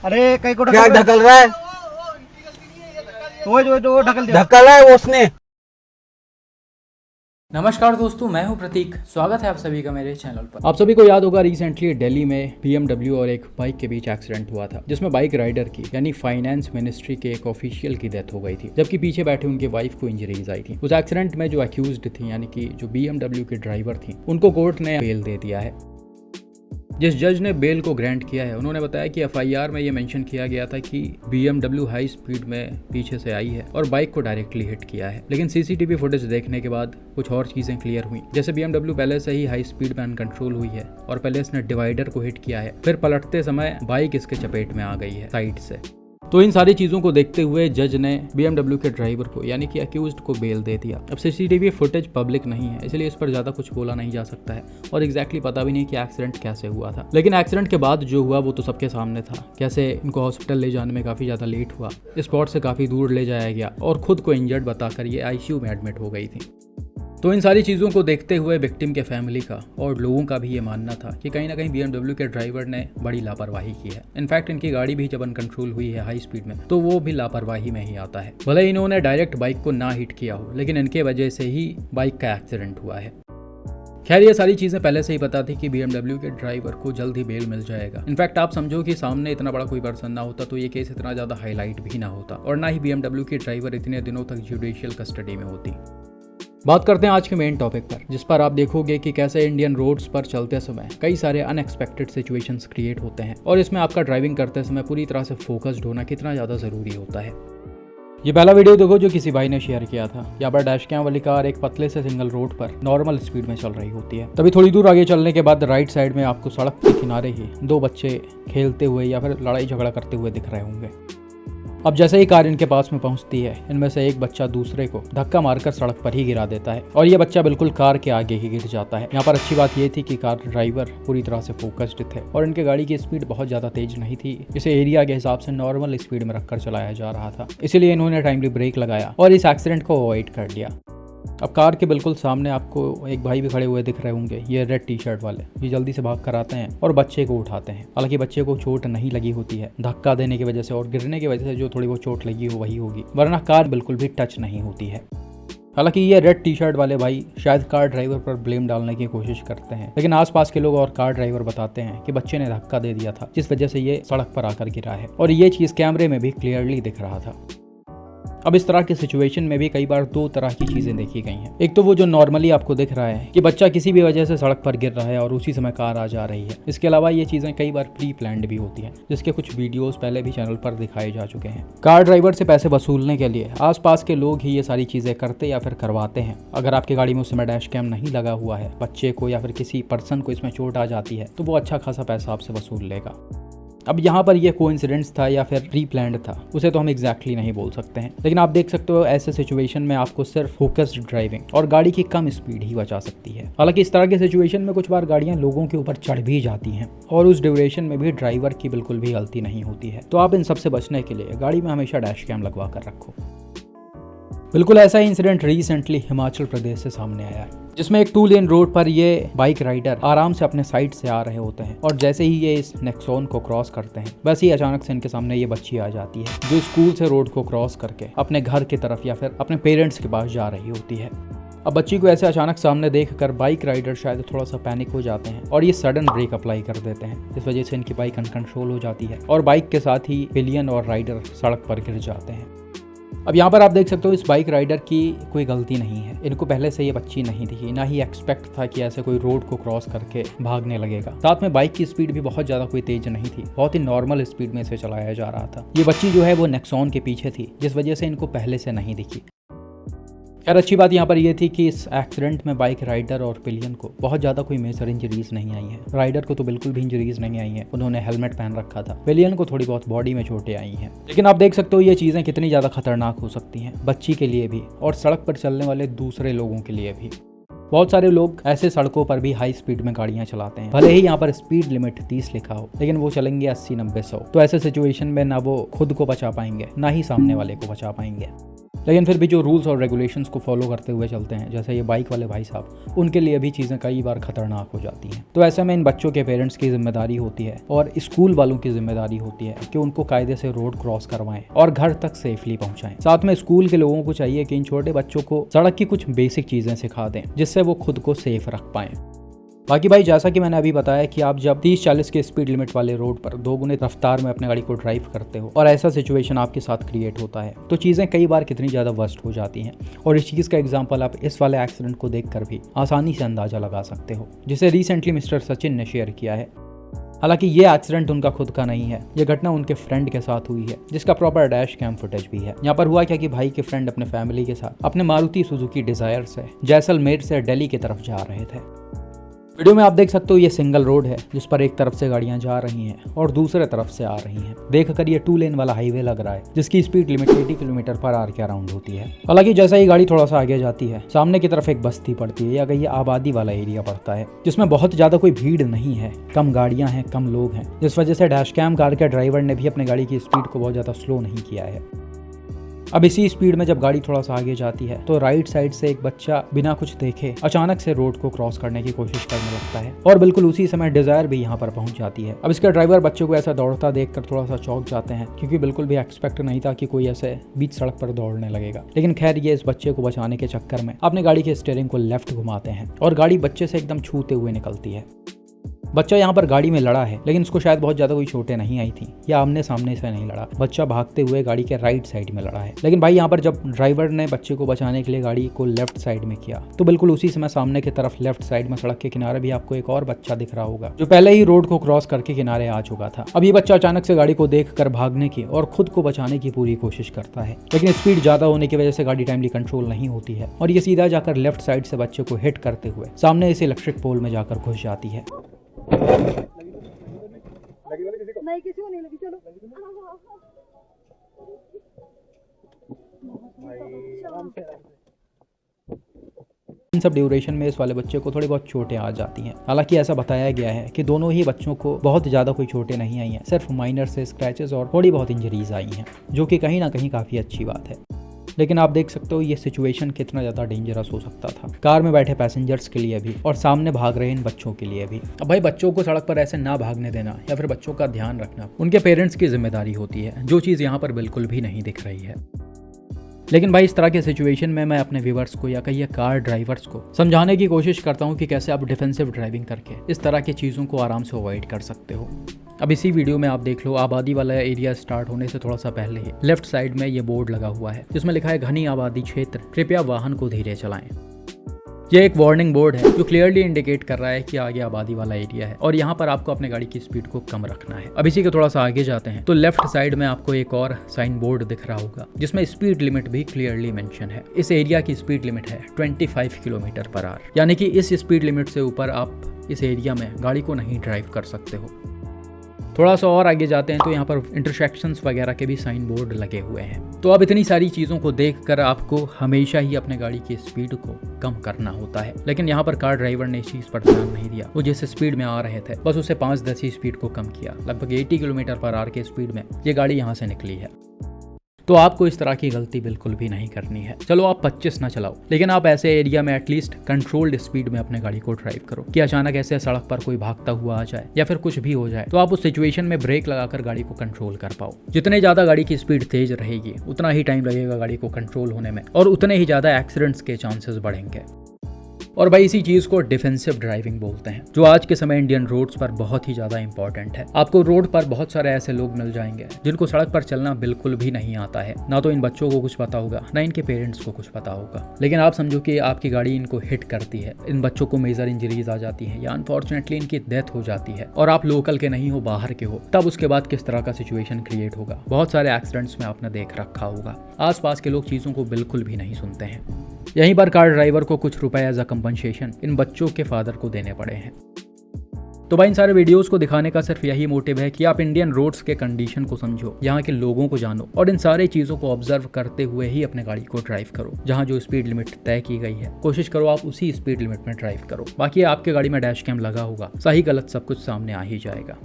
अरे कहीं को क्या ढकल रहा है? वो ढकल दिया। ढकल है वो उसने। नमस्कार दोस्तों, मैं हूं प्रतीक। स्वागत है आप सभी का मेरे चैनल पर। आप सभी को याद होगा रिसेंटली दिल्ली में BMW और एक बाइक के बीच एक्सीडेंट हुआ था, जिसमें बाइक राइडर की यानी फाइनेंस मिनिस्ट्री के एक ऑफिशियल की डेथ हो गई थी, जबकि पीछे बैठे उनके वाइफ को इंजरीज आई थी। उस एक्सीडेंट में जो अक्यूज्ड थी यानी कि जो BMW के ड्राइवर थी, उनको कोर्ट ने बेल दे दिया है। जिस जज ने बेल को ग्रांट किया है, उन्होंने बताया कि FIR में ये मेंशन किया गया था कि BMW हाई स्पीड में पीछे से आई है और बाइक को डायरेक्टली हिट किया है। लेकिन CCTV फुटेज देखने के बाद कुछ और चीजें क्लियर हुई, जैसे BMW पहले से ही हाई स्पीड में अनकंट्रोल हुई है और पहले इसने डिवाइडर को हिट किया है, फिर पलटते समय बाइक इसके चपेट में आ गई है साइड से। तो इन सारी चीज़ों को देखते हुए जज ने BMW के ड्राइवर को यानी कि अक्यूज्ड को बेल दे दिया। अब CCTV फुटेज पब्लिक नहीं है, इसलिए इस पर ज़्यादा कुछ बोला नहीं जा सकता है और एग्जैक्टली पता भी नहीं कि एक्सीडेंट कैसे हुआ था। लेकिन एक्सीडेंट के बाद जो हुआ वो तो सबके सामने था, कैसे इनको हॉस्पिटल ले जाने में काफ़ी ज़्यादा लेट हुआ, स्पॉट से काफ़ी दूर ले जाया गया और खुद को इंजर्ड बताकर ये ICU में एडमिट हो गई थी। तो इन सारी चीज़ों को देखते हुए विक्टिम के फैमिली का और लोगों का भी ये मानना था कि कहीं ना कहीं BMW के ड्राइवर ने बड़ी लापरवाही की है। इनफैक्ट इनकी गाड़ी भी जब अनकंट्रोल हुई है हाई स्पीड में, तो वो भी लापरवाही में ही आता है। भले इन्होंने डायरेक्ट बाइक को ना हिट किया हो, लेकिन इनके वजह से ही बाइक का एक्सीडेंट हुआ है। खैर, ये सारी चीज़ें पहले से ही पता थी कि BMW के ड्राइवर को जल्द ही बेल मिल जाएगा। इनफैक्ट आप समझो कि सामने इतना बड़ा कोई पर्सन ना होता तो ये केस इतना ज़्यादा हाईलाइट भी ना होता और ना ही BMW की ड्राइवर इतने दिनों तक जुडिशियल कस्टडी में होती। बात करते हैं आज के मेन टॉपिक पर, जिस पर आप देखोगे कि कैसे इंडियन रोड्स पर चलते समय कई सारे अनएक्सपेक्टेड सिचुएशंस क्रिएट होते हैं और इसमें आपका ड्राइविंग करते समय पूरी तरह से फोकस्ड होना कितना ज़्यादा ज़रूरी होता है। ये पहला वीडियो देखो जो किसी भाई ने शेयर किया था। यहाँ पर डैश कैम वाली कार एक पतले से सिंगल रोड पर नॉर्मल स्पीड में चल रही होती है। तभी थोड़ी दूर आगे चलने के बाद राइट साइड में आपको सड़क के किनारे ही दो बच्चे खेलते हुए या फिर लड़ाई झगड़ा करते हुए दिख रहे होंगे। अब जैसे ही कार इनके पास में पहुंचती है, इनमें से एक बच्चा दूसरे को धक्का मारकर सड़क पर ही गिरा देता है और ये बच्चा बिल्कुल कार के आगे ही गिर जाता है। यहाँ पर अच्छी बात ये थी कि कार ड्राइवर पूरी तरह से फोकस्ड थे और इनके गाड़ी की स्पीड बहुत ज़्यादा तेज नहीं थी। इसे एरिया के हिसाब से नॉर्मल स्पीड में रखकर चलाया जा रहा था, इसीलिए इन्होंने टाइमली ब्रेक लगाया और इस एक्सीडेंट को अवॉइड कर दिया। अब कार के बिल्कुल सामने आपको एक भाई भी खड़े हुए दिख रहे होंगे, ये रेड टी-शर्ट वाले। ये जल्दी से भाग कर आते हैं और बच्चे को उठाते हैं। हालांकि बच्चे को चोट नहीं लगी होती है, धक्का देने की वजह से और गिरने की वजह से जो थोड़ी बहुत चोट लगी हो वही होगी, वरना कार बिल्कुल भी टच नहीं होती है। हालांकि ये रेड टी-शर्ट वाले भाई शायद कार ड्राइवर पर ब्लेम डालने की कोशिश करते हैं, लेकिन आसपास के लोग और कार ड्राइवर बताते हैं कि बच्चे ने धक्का दे दिया था, जिस वजह से ये सड़क पर आकर गिरा है और ये चीज़ कैमरे में भी क्लियरली दिख रहा था। अब इस तरह की सिचुएशन में भी कई बार दो तरह की चीजें देखी गई हैं। एक तो वो जो नॉर्मली आपको दिख रहा है कि बच्चा किसी भी वजह से सड़क पर गिर रहा है और उसी समय कार आ जा रही है। इसके अलावा ये चीजें कई बार प्री प्लान्ड भी होती हैं, जिसके कुछ वीडियोस पहले भी चैनल पर दिखाए जा चुके हैं। कार ड्राइवर से पैसे वसूलने के लिए आसपास के लोग ही ये सारी चीजें करते या फिर करवाते हैं। अगर आपकी गाड़ी में उस समय डैश कैम नहीं लगा हुआ है, बच्चे को या फिर किसी पर्सन को इसमें चोट आ जाती है, तो वो अच्छा खासा पैसा आपसे वसूल लेगा। अब यहाँ पर ये कोइंसिडेंस था या फिर प्री प्लान्ड था, उसे तो हम एग्जैक्टली नहीं बोल सकते हैं, लेकिन आप देख सकते हो ऐसे सिचुएशन में आपको सिर्फ फोकस्ड ड्राइविंग और गाड़ी की कम स्पीड ही बचा सकती है। हालांकि इस तरह के सिचुएशन में कुछ बार गाड़ियाँ लोगों के ऊपर चढ़ भी जाती हैं और उस ड्यूरेशन में भी ड्राइवर की बिल्कुल भी गलती नहीं होती है। तो आप इन सबसे बचने के लिए गाड़ी में हमेशा डैश कैम लगवा कर रखो। बिल्कुल ऐसा ही इंसिडेंट रिसेंटली हिमाचल प्रदेश से सामने आया है, जिसमें एक 2 लेन रोड पर ये बाइक राइडर आराम से अपने साइड से आ रहे होते हैं और जैसे ही ये इस नेक्सॉन को क्रॉस करते हैं, वैसे ही अचानक से इनके सामने ये बच्ची आ जाती है, जो स्कूल से रोड को क्रॉस करके अपने घर की तरफ या फिर अपने पेरेंट्स के पास जा रही होती है। अब बच्ची को ऐसे अचानक सामने देखकर बाइक राइडर शायद थोड़ा सा पैनिक हो जाते हैं और ये सडन ब्रेक अप्लाई कर देते हैं, जिस वजह से इनकी बाइक अनकंट्रोल हो जाती है और बाइक के साथ ही पिलियन और राइडर सड़क पर गिर जाते हैं। अब यहाँ पर आप देख सकते हो इस बाइक राइडर की कोई गलती नहीं है। इनको पहले से ये बच्ची नहीं दिखी, ना ही एक्सपेक्ट था कि ऐसे कोई रोड को क्रॉस करके भागने लगेगा। साथ में बाइक की स्पीड भी बहुत ज़्यादा कोई तेज नहीं थी, बहुत ही नॉर्मल स्पीड में इसे चलाया जा रहा था। ये बच्ची जो है वो नेक्सॉन के पीछे थी, जिस वजह से इनको पहले से नहीं दिखी। खैर, अच्छी बात यहाँ पर यह थी कि इस एक्सीडेंट में बाइक राइडर और पिलियन को बहुत ज़्यादा कोई मेजर इंजरीज नहीं आई है। राइडर को तो बिल्कुल भी इंजरीज नहीं आई है, उन्होंने हेलमेट पहन रखा था। पिलियन को थोड़ी बहुत बॉडी में चोटें आई हैं। लेकिन आप देख सकते हो ये चीज़ें कितनी ज़्यादा खतरनाक हो सकती हैं, बच्ची के लिए भी और सड़क पर चलने वाले दूसरे लोगों के लिए भी। बहुत सारे लोग ऐसे सड़कों पर भी हाई स्पीड में गाड़ियां चलाते हैं, भले ही यहाँ पर स्पीड लिमिट 30 लिखा हो, लेकिन वो चलेंगे 80, 90, 100। तो ऐसे सिचुएशन में ना वो खुद को बचा पाएंगे, ना ही सामने वाले को बचा पाएंगे। लेकिन फिर भी जो रूल्स और रेगुलेशंस को फॉलो करते हुए चलते हैं, जैसे ये बाइक वाले भाई साहब, उनके लिए भी चीज़ें कई बार खतरनाक हो जाती हैं। तो ऐसे में इन बच्चों के पेरेंट्स की जिम्मेदारी होती है और स्कूल वालों की जिम्मेदारी होती है कि उनको कायदे से रोड क्रॉस करवाएं और घर तक सेफली पहुंचाएं। साथ में स्कूल के लोगों को चाहिए कि इन छोटे बच्चों को सड़क की कुछ बेसिक चीज़ें सिखा दें, जिससे वो खुद को सेफ रख पाएं। बाकी भाई, जैसा कि मैंने अभी बताया कि आप जब 30-40 के स्पीड लिमिट वाले रोड पर दोगुने रफ्तार में अपनी गाड़ी को ड्राइव करते हो और ऐसा सिचुएशन आपके साथ क्रिएट होता है, तो चीज़ें कई बार कितनी ज़्यादा वर्स्ट हो जाती हैं। और इस चीज़ का एग्जांपल आप इस वाले एक्सीडेंट को देखकर भी आसानी से अंदाज़ा लगा सकते हो, जिसे रिसेंटली मिस्टर सचिन ने शेयर किया है। हालांकि ये एक्सीडेंट उनका खुद का नहीं है, ये घटना उनके फ्रेंड के साथ हुई है, जिसका प्रॉपर डैश कैम फुटेज भी है। यहाँ पर हुआ क्या कि भाई के फ्रेंड अपने फैमिली के साथ अपने मारुति सुजुकी डिजायर से जैसलमेर से दिल्ली की तरफ जा रहे थे। वीडियो में आप देख सकते हो ये सिंगल रोड है, जिस पर एक तरफ से गाड़ियां जा रही हैं और दूसरे तरफ से आ रही हैं। देखकर ये 2 लेन वाला हाईवे लग रहा है, जिसकी speed limit 80 kilometre per hour के अराउंड होती है। हालांकि जैसा ही गाड़ी थोड़ा सा आगे जाती है, सामने की तरफ एक बस्ती पड़ती है या कहीं आबादी वाला एरिया पड़ता है, जिसमें बहुत ज्यादा कोई भीड़ नहीं है, कम गाड़ियां हैं, कम लोग हैं, जिस वजह से डैश कैम कार के ड्राइवर ने भी अपनी गाड़ी की स्पीड को बहुत ज्यादा स्लो नहीं किया है। अब इसी स्पीड में जब गाड़ी थोड़ा सा आगे जाती है, तो राइट साइड से एक बच्चा बिना कुछ देखे अचानक से रोड को क्रॉस करने की कोशिश करने लगता है और बिल्कुल उसी समय डिजायर भी यहाँ पर पहुंच जाती है। अब इसका ड्राइवर बच्चे को ऐसा दौड़ता देखकर थोड़ा सा चौंक जाते हैं, क्योंकि बिल्कुल भी एक्सपेक्ट नहीं था कि कोई ऐसे बीच सड़क पर दौड़ने लगेगा। लेकिन खैर, ये इस बच्चे को बचाने के चक्कर में अपने गाड़ी के स्टीयरिंग को लेफ्ट घुमाते हैं और गाड़ी बच्चे से एकदम छूते हुए निकलती है। बच्चा यहाँ पर गाड़ी में लड़ा है, लेकिन उसको शायद बहुत ज्यादा कोई चोटें नहीं आई थी या आमने सामने से नहीं लड़ा। बच्चा भागते हुए गाड़ी के राइट साइड में लड़ा है। लेकिन भाई, यहाँ पर जब ड्राइवर ने बच्चे को बचाने के लिए गाड़ी को लेफ्ट साइड में किया, तो बिल्कुल उसी समय सामने की तरफ लेफ्ट साइड में सड़क के किनारे भी आपको एक और बच्चा दिख रहा होगा, जो पहले ही रोड को क्रॉस करके किनारे आ चुका था। अब ये बच्चा अचानक से गाड़ी को देखकर भागने की और खुद को बचाने की पूरी कोशिश करता है, लेकिन स्पीड ज्यादा होने की वजह से गाड़ी टाइमली कंट्रोल नहीं होती है और ये सीधा जाकर लेफ्ट साइड से बच्चे को हिट करते हुए सामने इस इलेक्ट्रिक पोल में जाकर घुस जाती है। नहीं, किसी को नहीं लगी। चलो इन सब ड्यूरेशन में इस वाले बच्चे को थोड़ी बहुत चोटें आ जाती हैं। हालांकि ऐसा बताया गया है कि दोनों ही बच्चों को बहुत ज़्यादा कोई चोटें नहीं आई हैं, सिर्फ माइनर से स्क्रैचेस और थोड़ी बहुत इंजरीज आई हैं, जो कि कहीं ना कहीं काफ़ी अच्छी बात है। लेकिन आप देख सकते हो ये सिचुएशन कितना ज़्यादा डेंजरस हो सकता था, कार में बैठे पैसेंजर्स के लिए भी और सामने भाग रहे इन बच्चों के लिए भी। अब भाई, बच्चों को सड़क पर ऐसे ना भागने देना या फिर बच्चों का ध्यान रखना उनके पेरेंट्स की जिम्मेदारी होती है, जो चीज़ यहाँ पर बिल्कुल भी नहीं दिख रही है। लेकिन भाई, इस तरह के सिचुएशन में मैं अपने व्यूवर्स को या कई कार ड्राइवर्स को समझाने की कोशिश करता हूँ कि कैसे आप डिफेंसिव ड्राइविंग करके इस तरह की चीज़ों को आराम से अवॉइड कर सकते हो। अब इसी वीडियो में आप देख लो, आबादी वाला एरिया स्टार्ट होने से थोड़ा सा पहले ही लेफ्ट साइड में ये बोर्ड लगा हुआ है, जिसमें लिखा है घनी आबादी क्षेत्र, कृपया वाहन को धीरे चलाएं। ये एक वार्निंग बोर्ड है जो क्लियरली इंडिकेट कर रहा है कि आगे आबादी वाला एरिया है और यहाँ पर आपको अपने गाड़ी की स्पीड को कम रखना है। अब इसी के थोड़ा सा आगे जाते हैं तो लेफ्ट साइड में आपको एक और साइन बोर्ड दिख रहा होगा, जिसमें स्पीड लिमिट भी क्लियरली मेंशन है। इस एरिया की स्पीड लिमिट है 25 किलोमीटर पर आवर, यानी कि इस स्पीड लिमिट से ऊपर आप इस एरिया में गाड़ी को नहीं ड्राइव कर सकते हो। थोड़ा सा और आगे जाते हैं तो यहाँ पर इंटरसेक्शंस वगैरह के भी साइन बोर्ड लगे हुए हैं। तो अब इतनी सारी चीज़ों को देखकर आपको हमेशा ही अपने गाड़ी की स्पीड को कम करना होता है, लेकिन यहाँ पर कार ड्राइवर ने इस चीज़ पर ध्यान नहीं दिया। वो जिस स्पीड में आ रहे थे, बस उसे 5-10 ही स्पीड को कम किया। लगभग 80 किलोमीटर पर आवर के स्पीड में ये गाड़ी यहाँ से निकली है। तो आपको इस तरह की गलती बिल्कुल भी नहीं करनी है। चलो आप 25 ना चलाओ, लेकिन आप ऐसे एरिया में एटलीस्ट कंट्रोल्ड स्पीड में अपने गाड़ी को ड्राइव करो कि अचानक ऐसे सड़क पर कोई भागता हुआ आ जाए या फिर कुछ भी हो जाए तो आप उस सिचुएशन में ब्रेक लगाकर गाड़ी को कंट्रोल कर पाओ। जितने ज़्यादा गाड़ी की स्पीड तेज रहेगी, उतना ही टाइम लगेगा गाड़ी को कंट्रोल होने में और उतने ही ज़्यादा एक्सीडेंट्स के चांसेस बढ़ेंगे। और भाई, इसी चीज़ को डिफेंसिव ड्राइविंग बोलते हैं, जो आज के समय इंडियन रोड्स पर बहुत ही ज़्यादा इंपॉर्टेंट है। आपको रोड पर बहुत सारे ऐसे लोग मिल जाएंगे जिनको सड़क पर चलना बिल्कुल भी नहीं आता है। ना तो इन बच्चों को कुछ पता होगा, ना इनके पेरेंट्स को कुछ पता होगा। लेकिन आप समझो कि आपकी गाड़ी इनको हिट करती है, इन बच्चों को मेजर इंजरीज आ जाती है या अनफॉर्चुनेटली इनकी डेथ हो जाती है और आप लोकल के नहीं हो, बाहर के हो, तब उसके बाद किस तरह का सिचुएशन क्रिएट होगा। बहुत सारे एक्सीडेंट्स में आपने देख रखा होगा। आसपास के लोग चीज़ों को बिल्कुल भी नहीं सुनते हैं। यहीं पर कार ड्राइवर को कुछ रुपए एज अ कंपनसेशन इन बच्चों के फादर को देने पड़े हैं। तो भाई, इन सारे वीडियोस को दिखाने का सिर्फ यही मोटिव है कि आप इंडियन रोड्स के कंडीशन को समझो, यहाँ के लोगों को जानो और इन सारी चीज़ों को ऑब्जर्व करते हुए ही अपने गाड़ी को ड्राइव करो। जहाँ जो स्पीड लिमिट तय की गई है, कोशिश करो आप उसी स्पीड लिमिट में ड्राइव करो। बाकी आपके गाड़ी में डैश कैम लगा होगा, सही गलत सब कुछ सामने आ ही जाएगा।